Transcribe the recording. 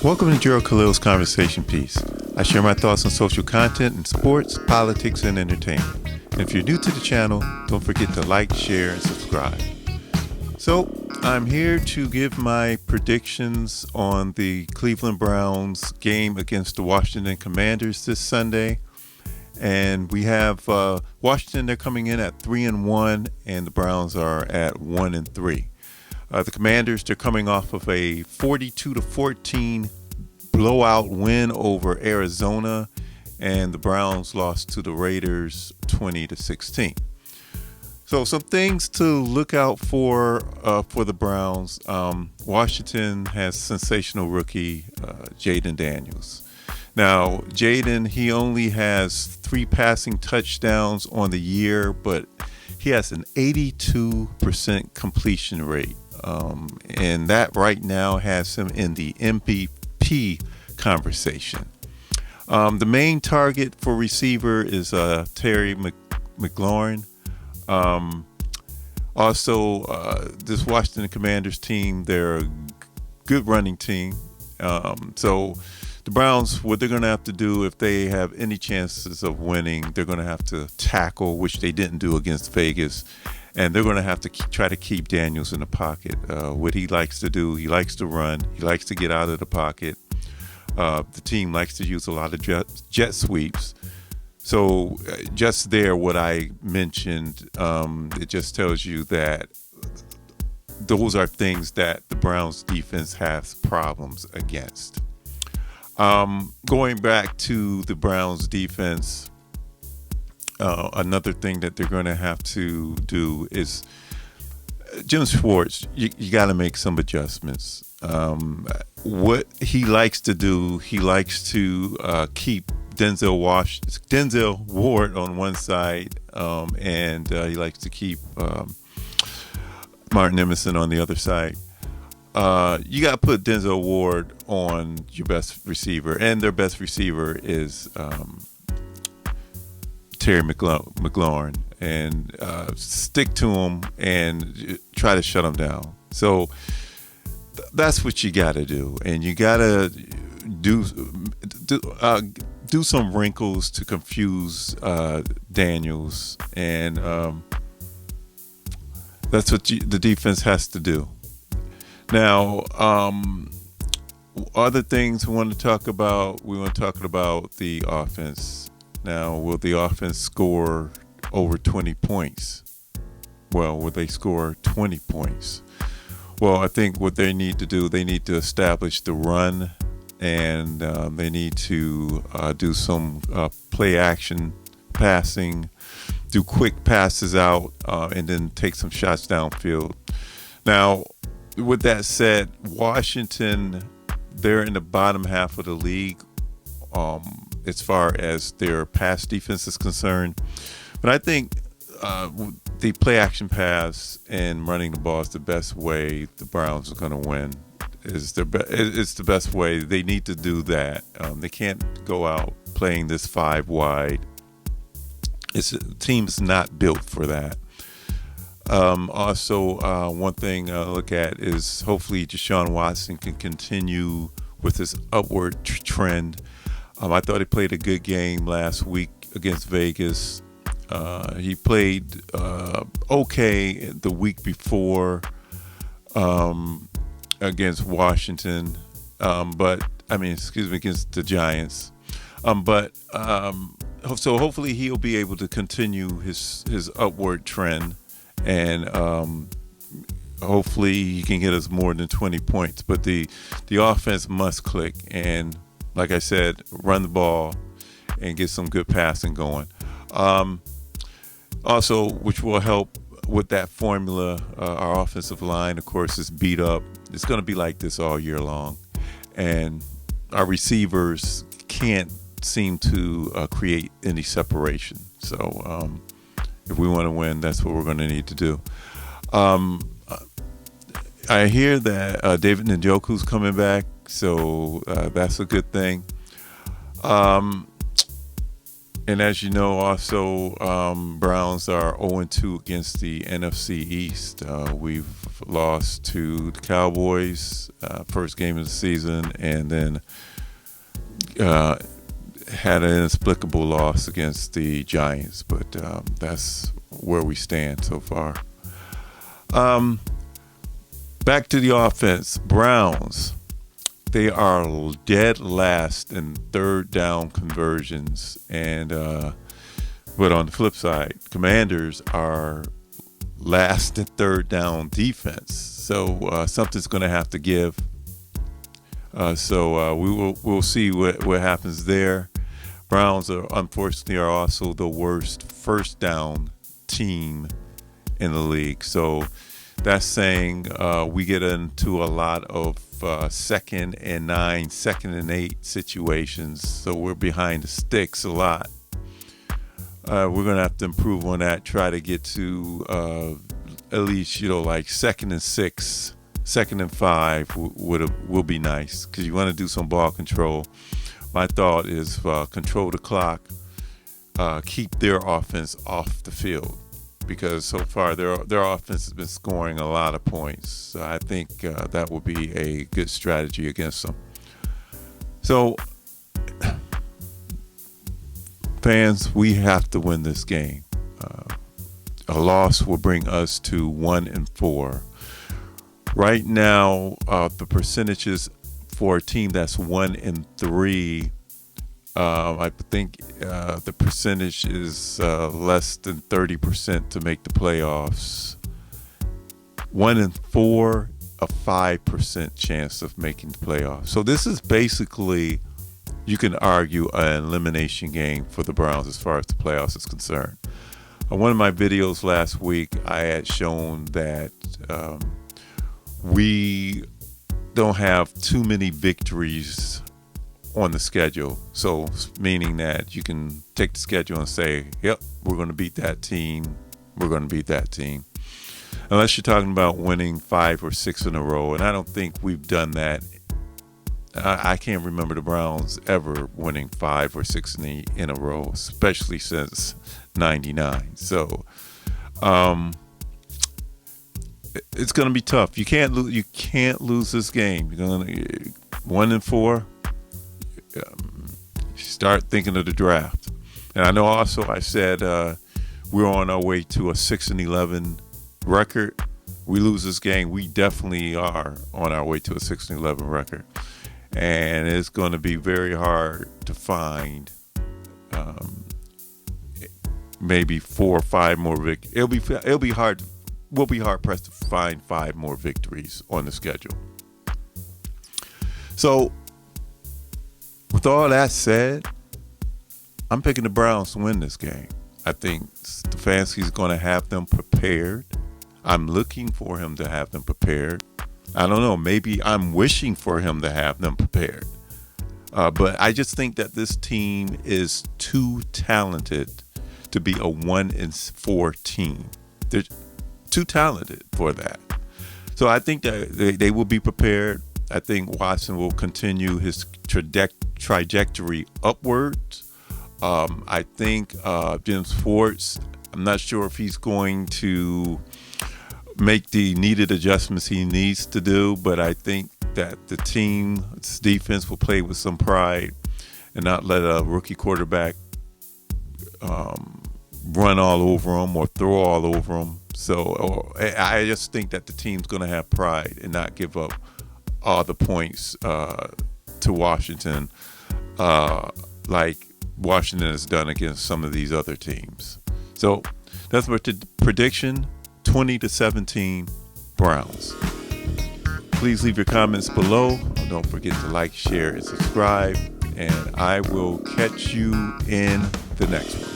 Welcome to Gerald Khalil's Conversation Piece. I share my thoughts on social content in sports, politics, and entertainment. And if you're new to the channel, don't forget to like, share, and subscribe. So, I'm here to give my predictions on the Cleveland Browns game against the Washington Commanders this Sunday. And we have Washington, they're coming in at 3-1, and the Browns are at 1-3. The Commanders, they're coming off of a 42-14 blowout win over Arizona, and the Browns lost to the Raiders 20-16. So some things to look out for the Browns. Washington has sensational rookie Jayden Daniels. Now, Jayden, he only has 3 passing touchdowns on the year, but he has an 82% completion rate. And that right now has him in the MVP conversation. The main target for receiver is Terry McLaurin. Also, this Washington Commanders team, they're a good running team. So the Browns, what they're going to have to do if they have any chances of winning, they're going to have to tackle, which they didn't do against Vegas. And they're going to have to try to keep Daniels in the pocket. What he likes to do, he likes to run. He likes to get out of the pocket. The team likes to use a lot of jet sweeps. So just there, what I mentioned, it just tells you that those are things that the Browns defense has problems against. Going back to the Browns defense, another thing that they're going to have to do is Jim Schwartz, you got to make some adjustments. What he likes to do, he likes to keep Denzel Ward on one side, and he likes to keep Martin Emerson on the other side. You got to put Denzel Ward on your best receiver, and their best receiver is Terry McLaurin, and stick to him and try to shut him down. So that's what you got to do, and you got to do some wrinkles to confuse Daniels, and that's what the defense has to do. Now, other things we want to talk about the offense. Now, will the offense score over 20 points? Well, will they score 20 points? Well, I think what they need to do, they need to establish the run, and they need to do some play action passing, do quick passes out, and then take some shots downfield. Now, with that said, Washington, they're in the bottom half of the league as far as their pass defense is concerned. But I think the play action pass and running the ball is the best way the Browns are going to win. It's the best way. They need to do that. They can't go out playing this 5 wide. The team's not built for that. Also, one thing I look at is hopefully Deshaun Watson can continue with this upward trend. I thought he played a good game last week against Vegas. He played okay the week before against Washington, against the Giants. So hopefully he'll be able to continue his upward trend, and hopefully he can get us more than 20 points. But the offense must click, and like I said, run the ball and get some good passing going. Also, which will help with that formula, our offensive line, of course, is beat up. It's going to be like this all year long. And our receivers can't seem to create any separation. So if we want to win, that's what we're going to need to do. I hear that David Njoku's coming back, so that's a good thing. And as you know, also, Browns are 0-2 against the NFC East. We've lost to the Cowboys, first game of the season, and then had an inexplicable loss against the Giants. But that's where we stand so far. Back to the offense. Browns. They are dead last in third down conversions, and but on the flip side, Commanders are last in third down defense. So something's going to have to give. So we'll see what happens there. Browns unfortunately are also the worst first down team in the league. So that's saying we get into a lot of 2nd and 9, 2nd and 8 situations. So we're behind the sticks a lot. We're going to have to improve on that, try to get to at least, like 2nd and 6, 2nd and 5 will be nice, because you want to do some ball control. My thought is control the clock, keep their offense off the field, because so far their offense has been scoring a lot of points. So I think that would be a good strategy against them. So, fans, we have to win this game. A loss will bring us to 1-4. Right now, the percentages for a team that's 1-3, I think the percentage is less than 30% to make the playoffs. 1-4, a 5% chance of making the playoffs. So this is basically, you can argue, an elimination game for the Browns as far as the playoffs is concerned. On one of my videos last week, I had shown that we don't have too many victories on the schedule. So meaning that you can take the schedule and say, yep, we're going to beat that team. We're going to beat that team. Unless you're talking about winning 5 or 6 in a row. And I don't think we've done that. I can't remember the Browns ever winning 5 or 6 in a row, especially since 99. So it's going to be tough. You can't lose this game. You're going to 1-4. Start thinking of the draft. And I know also I said we're on our way to a 6-11 record. We lose this game, we definitely are on our way to a 6-11 record. And it's going to be very hard to find maybe 4 or 5 more victories. It'll be hard. We'll be hard pressed to find 5 more victories on the schedule. So, with all that said, I'm picking the Browns to win this game. I think Stefanski's going to have them prepared. I'm looking for him to have them prepared. I don't know. Maybe I'm wishing for him to have them prepared. But I just think that this team is too talented to be a 1-4 team. They're too talented for that. So I think that they will be prepared. I think Watson will continue his trajectory upwards. I think Jim Schwartz, I'm not sure if he's going to make the needed adjustments he needs to do, but I think that the team's defense will play with some pride and not let a rookie quarterback run all over them or throw all over them. So I just think that the team's going to have pride and not give up all the points to Washington like Washington has done against some of these other teams. So that's my prediction, 20-17 Browns. Please leave your comments below. Don't forget to like, share, and subscribe. And I will catch you in the next one.